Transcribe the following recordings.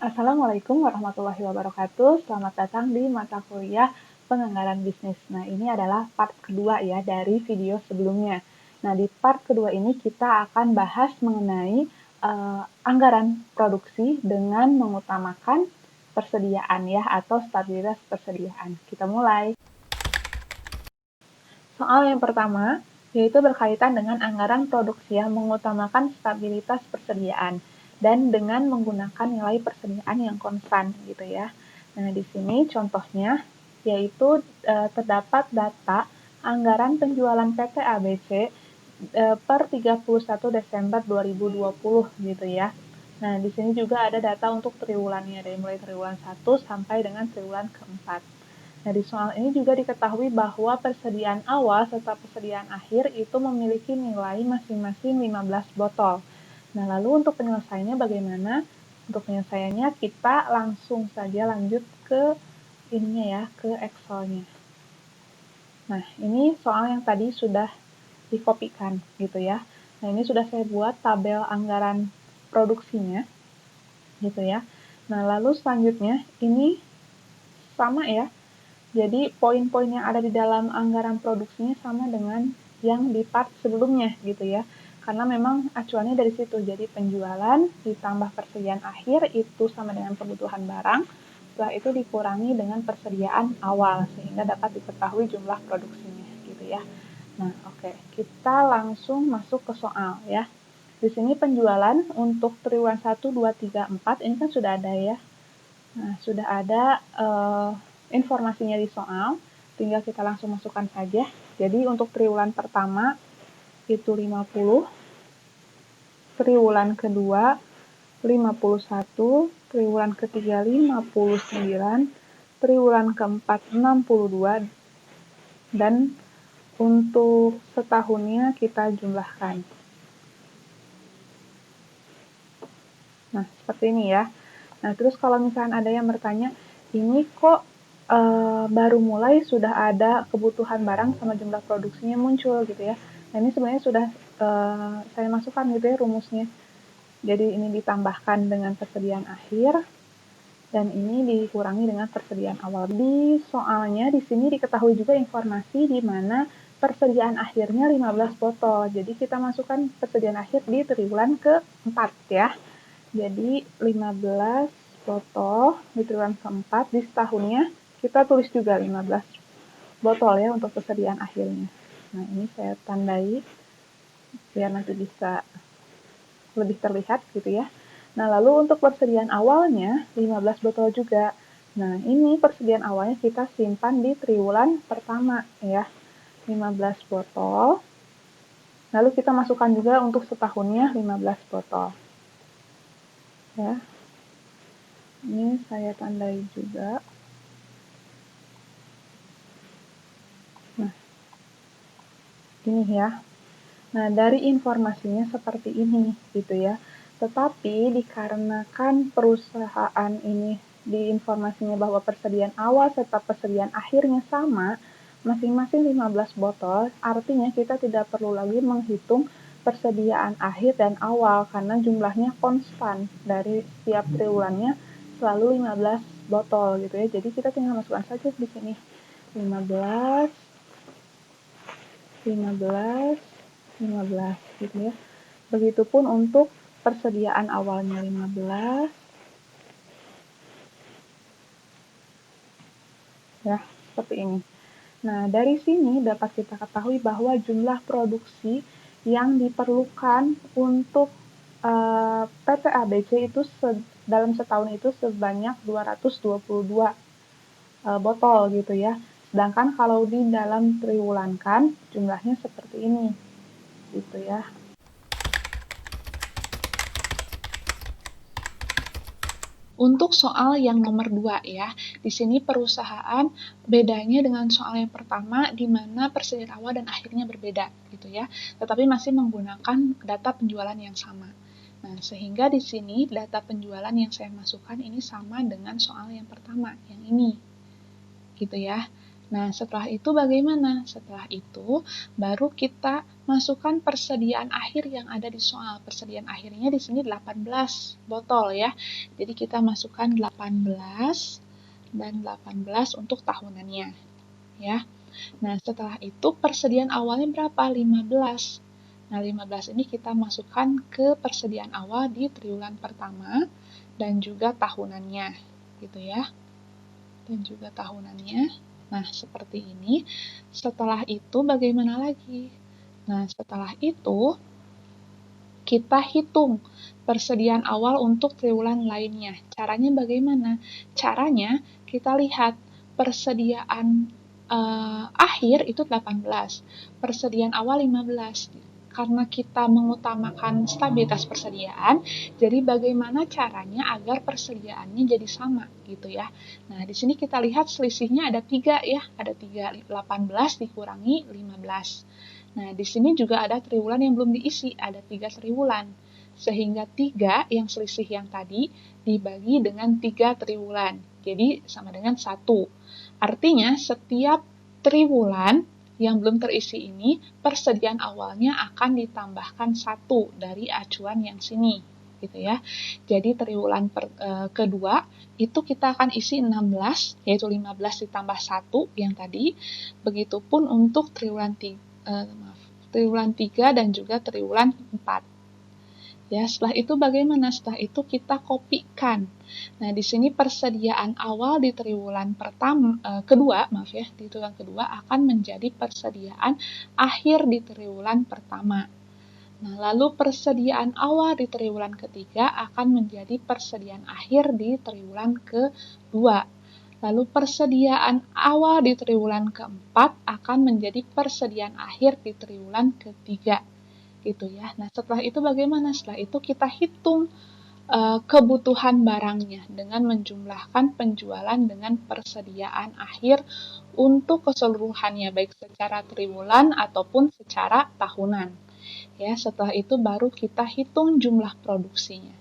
Assalamualaikum warahmatullahi wabarakatuh. Selamat datang di mata kuliah Penganggaran Bisnis. Nah, ini adalah part kedua ya dari video sebelumnya. Nah, di part kedua ini kita akan bahas mengenai anggaran produksi dengan mengutamakan persediaan ya, atau stabilitas persediaan. Kita mulai. Soal yang pertama, yaitu berkaitan dengan anggaran produksi yang mengutamakan stabilitas persediaan dan dengan menggunakan nilai persediaan yang konstan gitu ya. Nah, di sini contohnya yaitu terdapat data anggaran penjualan PT ABC per 31 Desember 2020 gitu ya. Nah, di sini juga ada data untuk triwulannya dari mulai triwulan 1 sampai dengan triwulan keempat. Nah, di soal ini juga diketahui bahwa persediaan awal serta persediaan akhir itu memiliki nilai masing-masing 15 botol. Nah, lalu untuk penyelesaiannya bagaimana? Untuk penyelesaiannya kita langsung saja lanjut ke ininya ya, ke Excel-nya. Nah, ini soal yang tadi sudah dikopikan gitu ya. Nah, ini sudah saya buat tabel anggaran produksinya gitu ya. Nah, lalu selanjutnya ini sama ya. Jadi poin-poin yang ada di dalam anggaran produksinya sama dengan yang di part sebelumnya gitu ya. Karena memang acuannya dari situ. Jadi penjualan ditambah persediaan akhir itu sama dengan kebutuhan barang. Setelah itu dikurangi dengan persediaan awal sehingga dapat diketahui jumlah produksinya gitu ya. Nah, oke. Kita langsung masuk ke soal ya. Di sini penjualan untuk triwulan 1, 2, 3, 4 ini kan sudah ada ya. Nah, sudah ada informasinya di soal, tinggal kita langsung masukkan saja. Jadi untuk triwulan pertama itu 50, triwulan kedua 51, triwulan ketiga 59, triwulan keempat 62, dan untuk setahunnya kita jumlahkan. Nah, seperti ini ya. Nah, terus kalau misalnya ada yang bertanya, ini kok baru mulai sudah ada kebutuhan barang sama jumlah produksinya muncul gitu ya. Nah, ini sebenarnya sudah saya masukkan gitu ya rumusnya. Jadi ini ditambahkan dengan persediaan akhir dan ini dikurangi dengan persediaan awal. Di soalnya di sini diketahui juga informasi di mana persediaan akhirnya 15 botol. Jadi kita masukkan persediaan akhir di triwulan keempat ya. Jadi 15 botol di triwulan keempat, di setahunnya kita tulis juga 15 botol ya untuk persediaan akhirnya. Nah, ini saya tandai biar nanti bisa lebih terlihat gitu ya. Nah, lalu untuk persediaan awalnya 15 botol juga. Nah, ini persediaan awalnya kita simpan di triwulan pertama ya. 15 botol. Lalu kita masukkan juga untuk setahunnya 15 botol. Ya. Ini saya tandai juga. Nah, ini ya. Nah, dari informasinya seperti ini gitu ya. Tetapi dikarenakan perusahaan ini di informasinya bahwa persediaan awal serta persediaan akhirnya sama, masing-masing 15 botol, artinya kita tidak perlu lagi menghitung persediaan akhir dan awal karena jumlahnya konstan dari setiap triwulannya selalu 15 botol gitu ya. Jadi kita tinggal masukkan saja di sini 15 15 15 gitu ya. Begitupun untuk persediaan awalnya 15 ya, seperti ini. Nah, dari sini dapat kita ketahui bahwa jumlah produksi yang diperlukan untuk PT ABC itu dalam setahun itu sebanyak 222 botol gitu ya. Sedangkan kalau di dalam triwulankan jumlahnya seperti ini gitu ya. Untuk soal yang nomor 2 ya, di sini perusahaan bedanya dengan soal yang pertama di mana persediaan awal dan akhirnya berbeda gitu ya, tetapi masih menggunakan data penjualan yang sama. Nah, sehingga di sini data penjualan yang saya masukkan ini sama dengan soal yang pertama, yang ini. Gitu ya. Nah, setelah itu bagaimana? Setelah itu baru kita masukkan persediaan akhir yang ada di soal. Persediaan akhirnya di sini 18 botol ya. Jadi kita masukkan 18 dan 18 untuk tahunannya ya. Nah, setelah itu persediaan awalnya berapa? 15. Nah, 15 ini kita masukkan ke persediaan awal di triwulan pertama dan juga tahunannya gitu ya. Dan juga tahunannya. Nah, seperti ini. Setelah itu bagaimana lagi? Nah, setelah itu kita hitung persediaan awal untuk triwulan lainnya. Caranya bagaimana? Caranya kita lihat persediaan akhir itu 18, persediaan awal 15. Karena kita mengutamakan stabilitas persediaan, jadi bagaimana caranya agar persediaannya jadi sama gitu ya. Nah, di sini kita lihat selisihnya ada 3 ya, ada 3, 18 dikurangi 15. Nah, di sini juga ada triwulan yang belum diisi, ada 3 triwulan. Sehingga 3 yang selisih yang tadi dibagi dengan 3 triwulan. Jadi sama dengan 1. Artinya setiap triwulan yang belum terisi ini, persediaan awalnya akan ditambahkan 1 dari acuan yang sini. Gitu ya. Jadi triwulan kedua itu kita akan isi 16, yaitu 15 ditambah 1 yang tadi. Begitupun untuk triwulan 3 dan juga triwulan 4. Ya, setelah itu bagaimana? Setelah itu kita kopikan. Nah, di sini persediaan awal di triwulan di triwulan kedua akan menjadi persediaan akhir di triwulan pertama. Nah, lalu persediaan awal di triwulan ketiga akan menjadi persediaan akhir di triwulan kedua. Lalu persediaan awal di triwulan keempat akan menjadi persediaan akhir di triwulan ketiga. Gitu ya. Nah, setelah itu bagaimana? Setelah itu kita hitung kebutuhan barangnya dengan menjumlahkan penjualan dengan persediaan akhir untuk keseluruhannya, baik secara triwulan ataupun secara tahunan. Ya, setelah itu baru kita hitung jumlah produksinya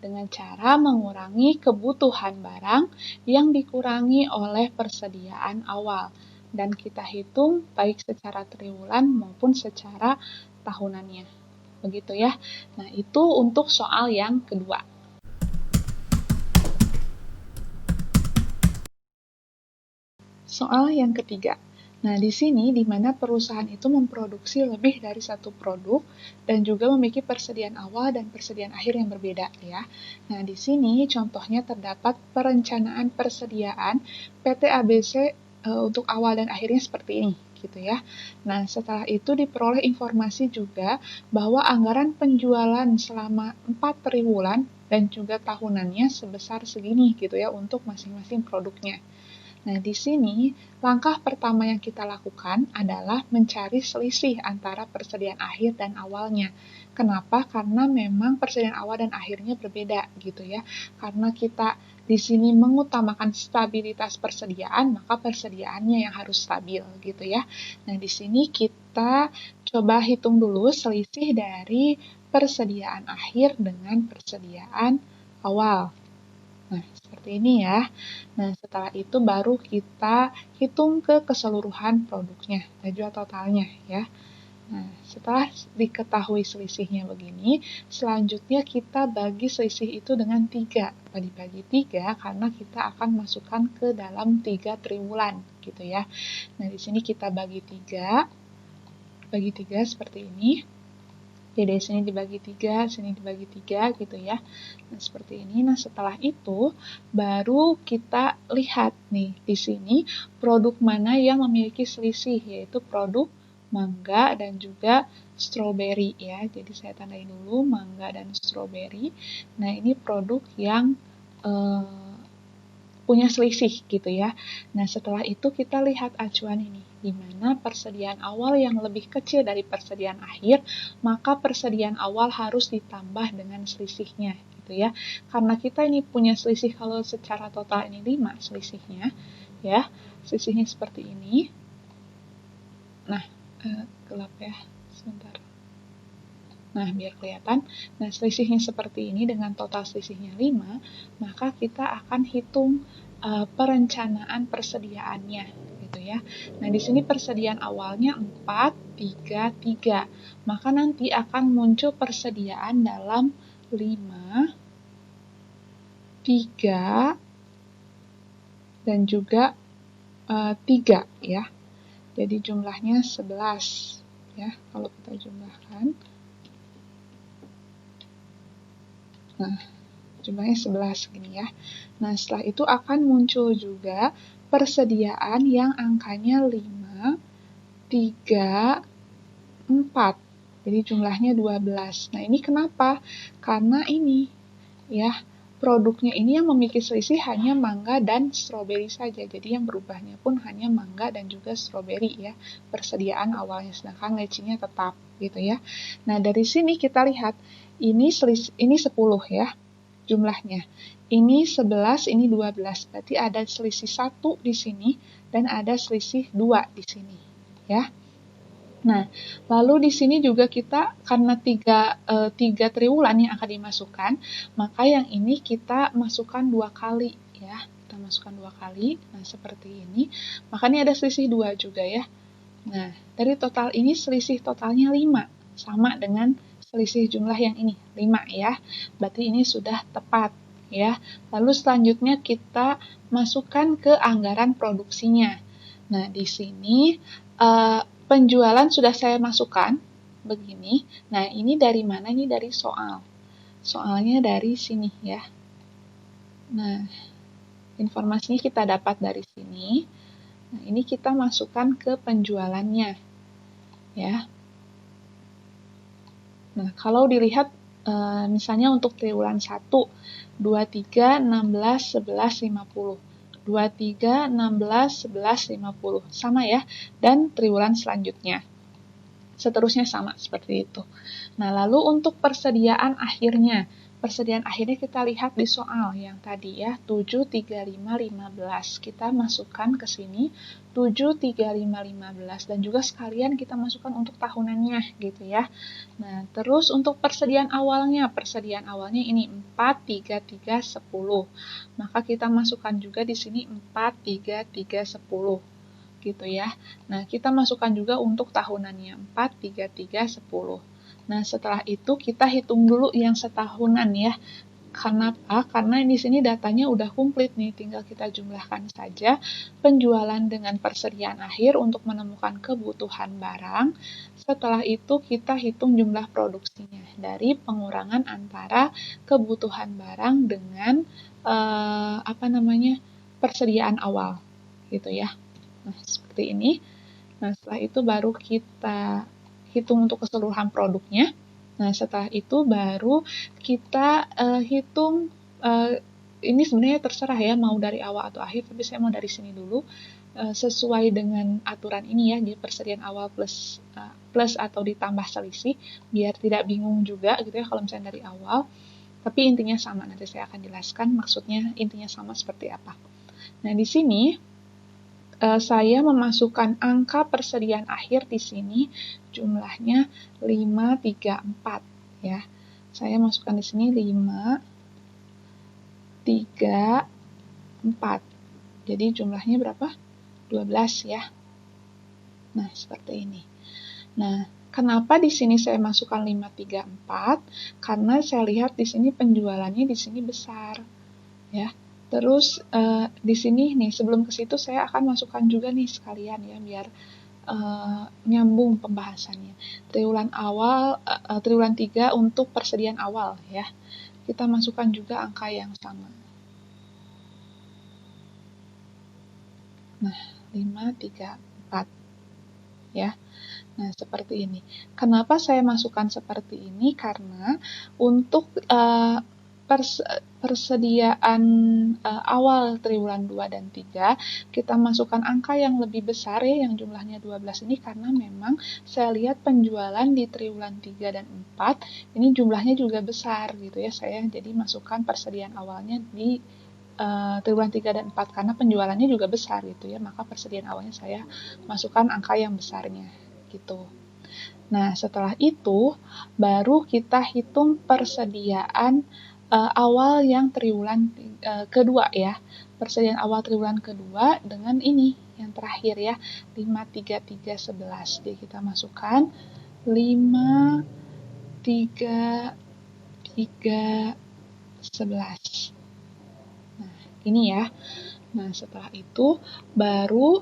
dengan cara mengurangi kebutuhan barang yang dikurangi oleh persediaan awal. Dan kita hitung baik secara triwulan maupun secara tahunannya. Begitu ya. Nah, itu untuk soal yang kedua. Soal yang ketiga. Nah, di sini di mana perusahaan itu memproduksi lebih dari satu produk dan juga memiliki persediaan awal dan persediaan akhir yang berbeda ya. Nah, di sini contohnya terdapat perencanaan persediaan PT ABC untuk awal dan akhirnya seperti ini gitu ya. Nah, setelah itu diperoleh informasi juga bahwa anggaran penjualan selama 4 triwulan dan juga tahunannya sebesar segini gitu ya untuk masing-masing produknya. Nah, di sini langkah pertama yang kita lakukan adalah mencari selisih antara persediaan akhir dan awalnya. Kenapa? Karena memang persediaan awal dan akhirnya berbeda gitu ya. Karena kita di sini mengutamakan stabilitas persediaan, maka persediaannya yang harus stabil gitu ya. Nah, di sini kita coba hitung dulu selisih dari persediaan akhir dengan persediaan awal. Nah, seperti ini ya. Nah, setelah itu baru kita hitung ke keseluruhan produknya, dan juga totalnya ya. Nah, setelah diketahui selisihnya begini, selanjutnya kita bagi selisih itu dengan 3. Dibagi 3 karena kita akan masukkan ke dalam 3 triwulan gitu ya. Nah, di sini kita bagi 3 seperti ini. Jadi sini dibagi 3, sini dibagi 3 gitu ya. Nah, seperti ini. Nah, setelah itu baru kita lihat nih di sini produk mana yang memiliki selisih, yaitu produk mangga dan juga strawberry ya. Jadi saya tandain dulu mangga dan strawberry. Nah, ini produk yang punya selisih gitu ya. Nah, setelah itu kita lihat acuan ini, di mana persediaan awal yang lebih kecil dari persediaan akhir, maka persediaan awal harus ditambah dengan selisihnya gitu ya. Karena kita ini punya selisih kalau secara total ini 5 selisihnya ya. Selisihnya seperti ini. Nah, gelap ya. Sebentar. Nah, biar kelihatan. Nah, selisihnya seperti ini dengan total selisihnya 5, maka kita akan hitung perencanaan persediaannya gitu ya. Nah, di sini persediaan awalnya 4, 3, 3. Maka nanti akan muncul persediaan dalam 5, 3, dan juga 3 ya. Jadi jumlahnya 11 ya, kalau kita jumlahkan. Nah, jumlahnya 11 gini ya. Nah, setelah itu akan muncul juga persediaan yang angkanya 5, 3, 4. Jadi jumlahnya 12. Nah, ini kenapa? Karena ini ya, produknya ini yang memiliki selisih hanya mangga dan stroberi saja. Jadi yang berubahnya pun hanya mangga dan juga stroberi ya, persediaan awalnya, sedangkan lecinya tetap gitu ya. Nah, dari sini kita lihat ini 10 ya jumlahnya. Ini 11, ini 12. Berarti ada selisih 1 di sini dan ada selisih 2 di sini ya. Nah, lalu di sini juga kita karena tiga triwulan yang akan dimasukkan, maka yang ini kita masukkan 2 kali ya. Kita masukkan 2 kali. Nah, seperti ini. Maka ini ada selisih 2 juga ya. Nah, dari total ini selisih totalnya 5. Sama dengan selisih jumlah yang ini, 5 ya. Berarti ini sudah tepat ya. Lalu selanjutnya kita masukkan ke anggaran produksinya. Nah, di sini penjualan sudah saya masukkan begini. Nah, ini dari mana? Ini dari soal. Soalnya dari sini ya. Nah, informasinya kita dapat dari sini. Nah, ini kita masukkan ke penjualannya ya. Nah, kalau dilihat misalnya untuk triwulan 1, 23, 16, 11, 50. 23, 16, 11, 50. Sama ya. Dan triwulan selanjutnya. Seterusnya sama seperti itu. Nah, lalu untuk persediaan akhirnya. Persediaan akhirnya kita lihat di soal yang tadi ya, 7, 3, 5, 15. Kita masukkan ke sini 7, 3, 5, 15. Dan juga sekalian kita masukkan untuk tahunannya gitu ya. Nah, terus untuk persediaan awalnya ini 4, 3, 3, 10. Maka kita masukkan juga di sini 4, 3, 3, 10. Gitu ya. Nah, kita masukkan juga untuk tahunannya 4, 3, 3, 10. Nah, setelah itu kita hitung dulu yang setahunan ya. Kenapa? Karena di sini datanya udah komplit nih, tinggal kita jumlahkan saja penjualan dengan persediaan akhir untuk menemukan kebutuhan barang. Setelah itu kita hitung jumlah produksinya dari pengurangan antara kebutuhan barang dengan persediaan awal gitu ya. Nah, seperti ini. Nah, setelah itu baru kita hitung untuk keseluruhan produknya. Nah, setelah itu baru kita hitung, ini sebenarnya terserah ya, mau dari awal atau akhir, tapi saya mau dari sini dulu, sesuai dengan aturan ini ya, di persediaan awal plus atau ditambah selisih, biar tidak bingung juga gitu ya kalau misalnya dari awal. Tapi intinya sama, nanti saya akan jelaskan maksudnya intinya sama seperti apa. Nah, di sini saya memasukkan angka persediaan akhir di sini jumlahnya 5, 3, 4 ya. Saya masukkan di sini 5, 3, 4. Jadi jumlahnya berapa? 12 ya. Nah, seperti ini. Nah, kenapa di sini saya masukkan 5, 3, 4? Karena saya lihat di sini penjualannya di sini besar ya. Terus di sini nih sebelum ke situ saya akan masukkan juga nih sekalian ya biar nyambung pembahasannya. Triwulan 3 untuk persediaan awal ya. Kita masukkan juga angka yang sama. Nah, 5, 3, 4 ya. Nah, seperti ini. Kenapa saya masukkan seperti ini? Karena untuk persediaan awal triwulan 2 dan 3, kita masukkan angka yang lebih besar ya, yang jumlahnya 12 ini, karena memang saya lihat penjualan di triwulan 3 dan 4, ini jumlahnya juga besar gitu ya, saya jadi masukkan persediaan awalnya di triwulan 3 dan 4, karena penjualannya juga besar gitu ya, maka persediaan awalnya saya masukkan angka yang besarnya gitu. Nah, setelah itu baru kita hitung persediaan awal yang triwulan kedua ya. persediaan awal triwulan kedua dengan ini yang terakhir ya, 5, 3, 3, 11. Jadi kita masukkan 5, 3, 3, 11. Nah, ini ya. Nah, setelah itu baru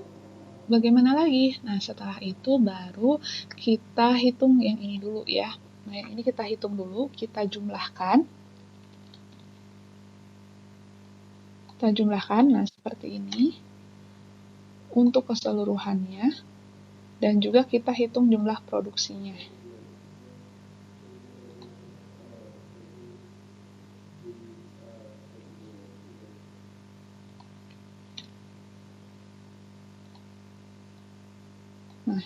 bagaimana lagi? Nah, setelah itu baru kita hitung yang ini dulu ya. Nah, yang ini kita hitung dulu, kita jumlahkan. Nah seperti ini untuk keseluruhannya, dan juga kita hitung jumlah produksinya. Nah,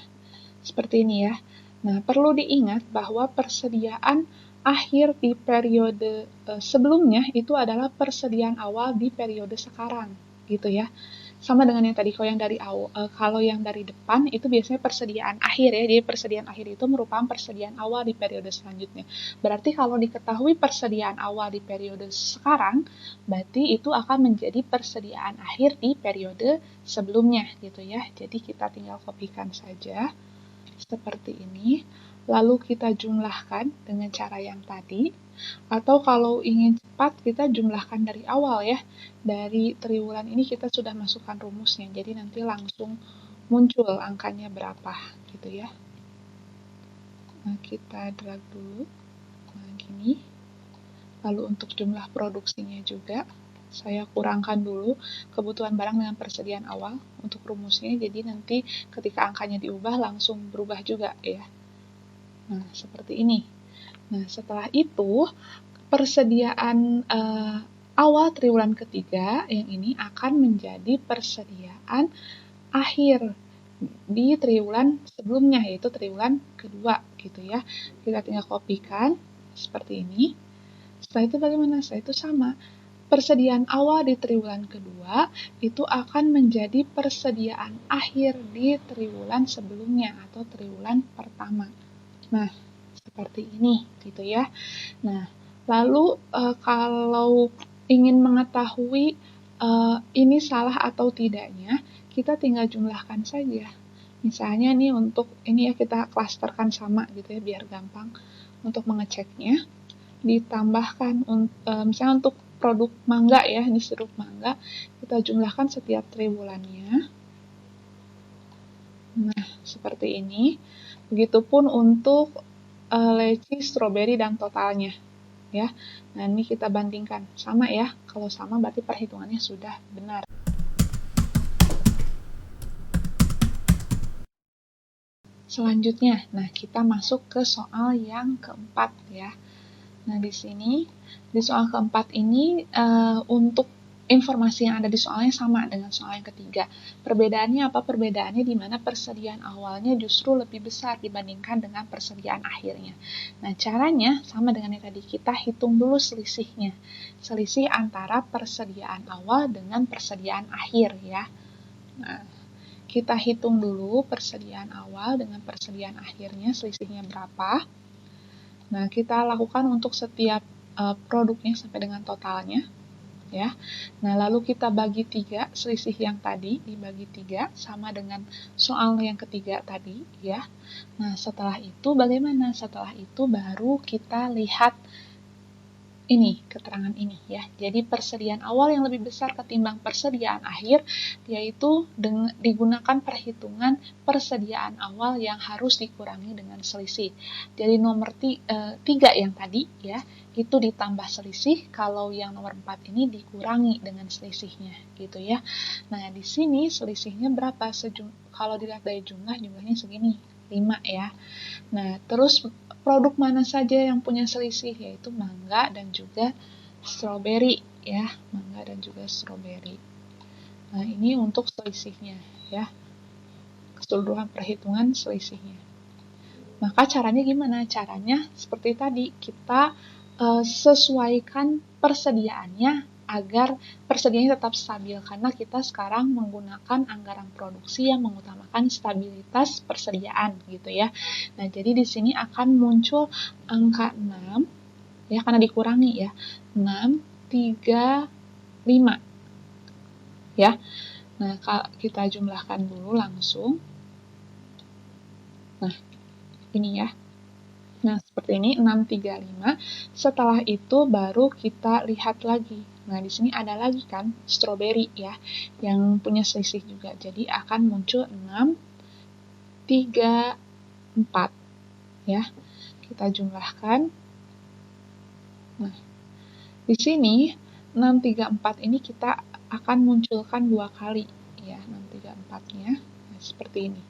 seperti ini ya. Nah, perlu diingat bahwa persediaan akhir di periode sebelumnya itu adalah persediaan awal di periode sekarang, gitu ya. Sama dengan yang tadi, kalau yang dari depan itu biasanya persediaan akhir ya. Jadi persediaan akhir itu merupakan persediaan awal di periode selanjutnya. Berarti kalau diketahui persediaan awal di periode sekarang, berarti itu akan menjadi persediaan akhir di periode sebelumnya gitu ya. Jadi kita tinggal kopikan saja seperti ini, lalu kita jumlahkan dengan cara yang tadi, atau kalau ingin cepat kita jumlahkan dari awal ya. Dari triwulan ini kita sudah masukkan rumusnya, jadi nanti langsung muncul angkanya berapa gitu ya. Nah, kita drag dulu, nah gini. Lalu untuk jumlah produksinya juga, saya kurangkan dulu kebutuhan barang dengan persediaan awal untuk rumusnya, jadi nanti ketika angkanya diubah langsung berubah juga ya. Nah, seperti ini. Nah, setelah itu persediaan awal triwulan ketiga yang ini akan menjadi persediaan akhir di triwulan sebelumnya, yaitu triwulan kedua gitu ya. Kita tinggal kopikan seperti ini. Setelah itu bagaimana? Setelah itu sama. Persediaan awal di triwulan kedua itu akan menjadi persediaan akhir di triwulan sebelumnya atau triwulan pertama. Nah, seperti ini gitu ya. Nah, lalu kalau ingin mengetahui ini salah atau tidaknya, kita tinggal jumlahkan saja. Misalnya nih untuk ini ya kita klasterkan sama gitu ya biar gampang untuk mengeceknya. Ditambahkan misalnya untuk produk mangga ya, ini sirup mangga, kita jumlahkan setiap triwulannya. Nah, seperti ini. Begitupun untuk leci, stroberi, dan totalnya. Ya. Nah, ini kita bandingkan. Sama ya. Kalau sama berarti perhitungannya sudah benar. Selanjutnya, nah kita masuk ke soal yang keempat ya. Nah, di sini, di soal keempat ini, untuk informasi yang ada di soalnya sama dengan soal yang ketiga. Perbedaannya apa? Perbedaannya di mana persediaan awalnya justru lebih besar dibandingkan dengan persediaan akhirnya. Nah, caranya sama dengan yang tadi. Kita hitung dulu selisihnya. Selisih antara persediaan awal dengan persediaan akhir ya. Nah, kita hitung dulu persediaan awal dengan persediaan akhirnya, selisihnya berapa. Nah, kita lakukan untuk setiap produknya sampai dengan totalnya. Ya. Nah, lalu kita bagi 3, selisih yang tadi dibagi 3 sama dengan soal yang ketiga tadi ya. Nah, setelah itu bagaimana? Setelah itu baru kita lihat ini, keterangan ini ya. Jadi persediaan awal yang lebih besar ketimbang persediaan akhir, yaitu digunakan perhitungan persediaan awal yang harus dikurangi dengan selisih. Jadi nomor 3 yang tadi ya, itu ditambah selisih, kalau yang nomor 4 ini dikurangi dengan selisihnya gitu ya. Nah, di sini selisihnya berapa? Kalau dilihat dari jumlahnya segini, 5 ya. Nah, terus produk mana saja yang punya selisih, yaitu mangga dan juga stroberi ya, mangga dan juga stroberi. Nah, ini untuk selisihnya ya, keseluruhan perhitungan selisihnya. Maka caranya gimana? Caranya seperti tadi, kita sesuaikan persediaannya agar persediaannya tetap stabil, karena kita sekarang menggunakan anggaran produksi yang mengutamakan stabilitas persediaan gitu ya. Nah, jadi di sini akan muncul angka 6 ya, karena dikurangi ya. 6, 3, 5. ya. Nah, kita jumlahkan dulu langsung. Nah, ini ya. Nah, seperti ini 635. Setelah itu baru kita lihat lagi. Nah, di sini ada lagi kan strawberry ya, yang punya selisih juga. Jadi akan muncul 634 ya. Kita jumlahkan. Nah, di sini 634 ini kita akan munculkan 2 kali ya, 634-nya. Nah, seperti ini.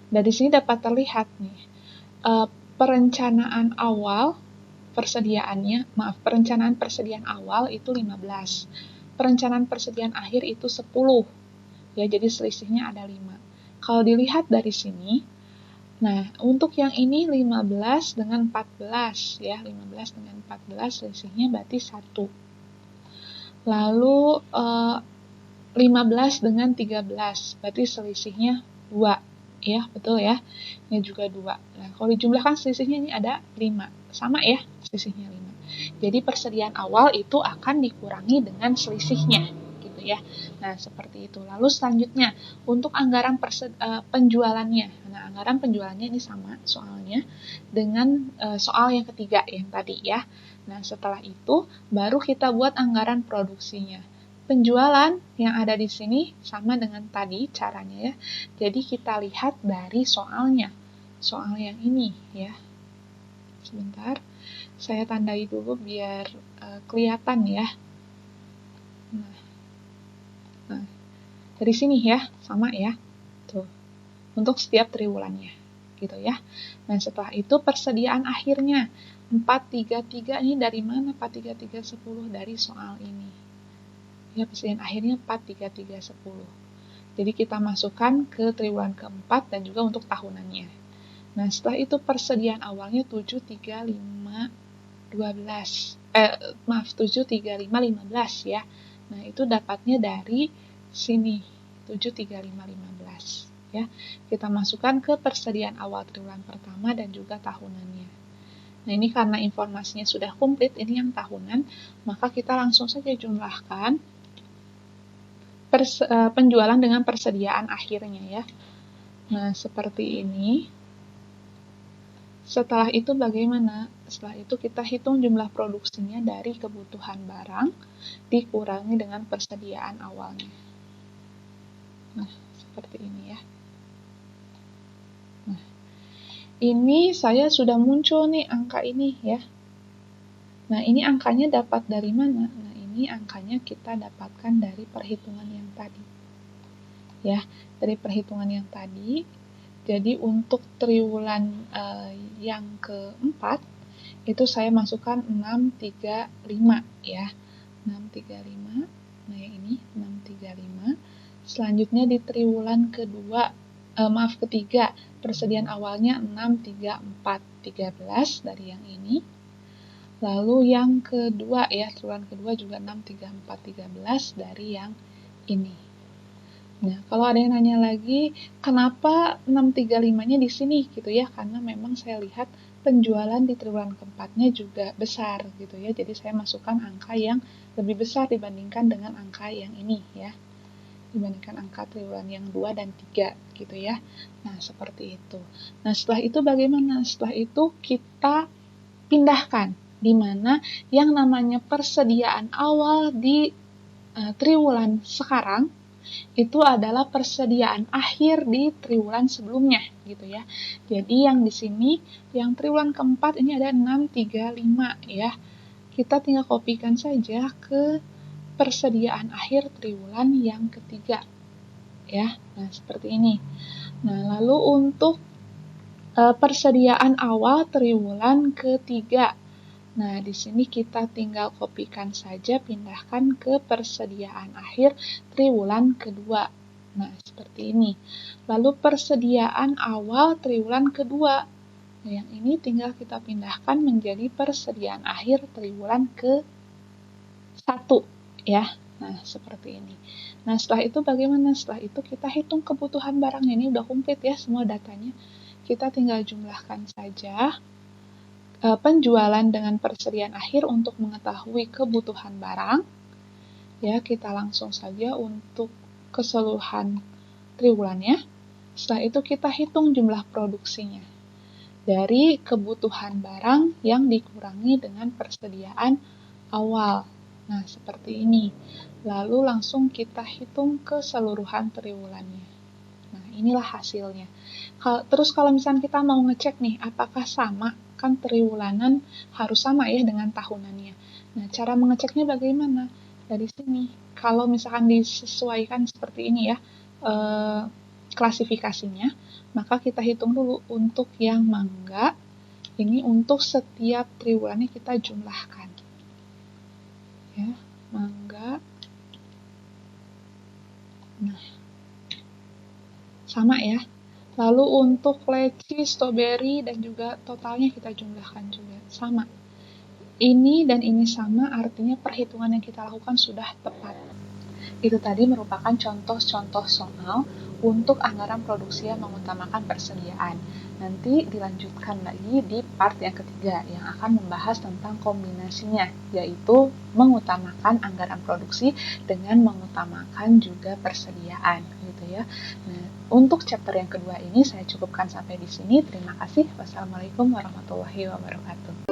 Dari sini dapat terlihat nih, perencanaan persediaan awal itu 15. Perencanaan persediaan akhir itu 10. Ya, jadi selisihnya ada 5. Kalau dilihat dari sini, nah, untuk yang ini 15 dengan 14 ya, 15 dengan 14 selisihnya berarti 1. Lalu 15 dengan 13 berarti selisihnya 2. Ya, betul ya. Ini juga 2. Nah, kalau dijumlahkan selisihnya ini ada 5. Sama ya, selisihnya 5. Jadi persediaan awal itu akan dikurangi dengan selisihnya, gitu ya. Nah, seperti itu. Lalu selanjutnya, untuk anggaran penjualannya. Nah, anggaran penjualannya ini sama soalnya dengan soal yang ketiga yang tadi ya. Nah, setelah itu baru kita buat anggaran produksinya. Penjualan yang ada di sini sama dengan tadi caranya ya. Jadi kita lihat dari soalnya. Soal yang ini ya. Sebentar. Saya tandai dulu biar kelihatan ya. Nah, dari sini ya, sama ya. Tuh. Untuk setiap triwulannya. Gitu ya. Nah, setelah itu persediaan akhirnya. 433 ini dari mana? 433 10 dari soal ini. Ya, persediaan akhirnya 43310. Jadi kita masukkan ke triwulan keempat dan juga untuk tahunannya. Nah, setelah itu persediaan awalnya 73515 ya. Nah, itu dapatnya dari sini 73515 ya. Kita masukkan ke persediaan awal triwulan pertama dan juga tahunannya. Nah, ini karena informasinya sudah komplit, ini yang tahunan, maka kita langsung saja jumlahkan penjualan dengan persediaan akhirnya ya. Nah, seperti ini. Setelah itu bagaimana? Setelah itu kita hitung jumlah produksinya dari kebutuhan barang dikurangi dengan persediaan awalnya. Nah, seperti ini ya. Nah, ini saya sudah muncul nih angka ini ya. Nah, ini angkanya dapat dari mana? Nah, ini angkanya kita dapatkan dari perhitungan yang tadi. Ya, dari perhitungan yang tadi. Jadi untuk triwulan yang keempat itu saya masukkan 635 ya. 635. Nah, yang ini 635. Selanjutnya di triwulan ketiga, persediaan awalnya 634, 13 dari yang ini. Lalu yang kedua ya, triwulan kedua juga 634, 13 dari yang ini. Nah, kalau ada yang nanya lagi, kenapa 635-nya di sini gitu ya? Karena memang saya lihat penjualan di triwulan keempatnya juga besar gitu ya. Jadi saya masukkan angka yang lebih besar dibandingkan dengan angka yang ini ya. Dibandingkan angka triwulan yang 2 dan 3 gitu ya. Nah, seperti itu. Nah, setelah itu bagaimana? Setelah itu kita pindahkan di mana yang namanya persediaan awal di triwulan sekarang itu adalah persediaan akhir di triwulan sebelumnya gitu ya. Jadi yang di sini yang triwulan keempat ini ada 635 ya. Kita tinggal kopikan saja ke persediaan akhir triwulan yang ketiga ya. Nah, seperti ini. Nah, lalu untuk persediaan awal triwulan ketiga. Nah, di sini kita tinggal kopikan saja, pindahkan ke persediaan akhir triwulan kedua. Nah, seperti ini. Lalu persediaan awal triwulan kedua. Nah, yang ini tinggal kita pindahkan menjadi persediaan akhir triwulan ke-1 ya. Nah, seperti ini. Nah, setelah itu bagaimana? Setelah itu kita hitung kebutuhan barangnya. Ini udah komplit ya semua datanya. Kita tinggal jumlahkan saja penjualan dengan persediaan akhir untuk mengetahui kebutuhan barang, Ya, kita langsung saja untuk keseluruhan triwulannya. Setelah itu kita hitung jumlah produksinya dari kebutuhan barang yang dikurangi dengan persediaan awal. Nah, seperti ini. Lalu langsung kita hitung keseluruhan triwulannya. Nah, inilah hasilnya. Terus kalau misalnya kita mau ngecek nih, apakah sama? Kan triwulanan harus sama ya dengan tahunannya. Nah, cara mengeceknya bagaimana? Dari sini. Kalau misalkan disesuaikan seperti ini ya, klasifikasinya, maka kita hitung dulu untuk yang mangga. Ini untuk setiap triwulannya kita jumlahkan. Ya, mangga. Nah, sama ya. Lalu untuk leci, stroberi, dan juga totalnya kita jumlahkan juga. Sama. Ini dan ini sama, artinya perhitungan yang kita lakukan sudah tepat. Itu tadi merupakan contoh-contoh soal untuk anggaran produksi yang mengutamakan persediaan. Nanti dilanjutkan lagi di part yang ketiga yang akan membahas tentang kombinasinya, yaitu mengutamakan anggaran produksi dengan mengutamakan juga persediaan, gitu ya. Nah, untuk chapter yang kedua ini saya cukupkan sampai di sini. Terima kasih. Wassalamualaikum warahmatullahi wabarakatuh.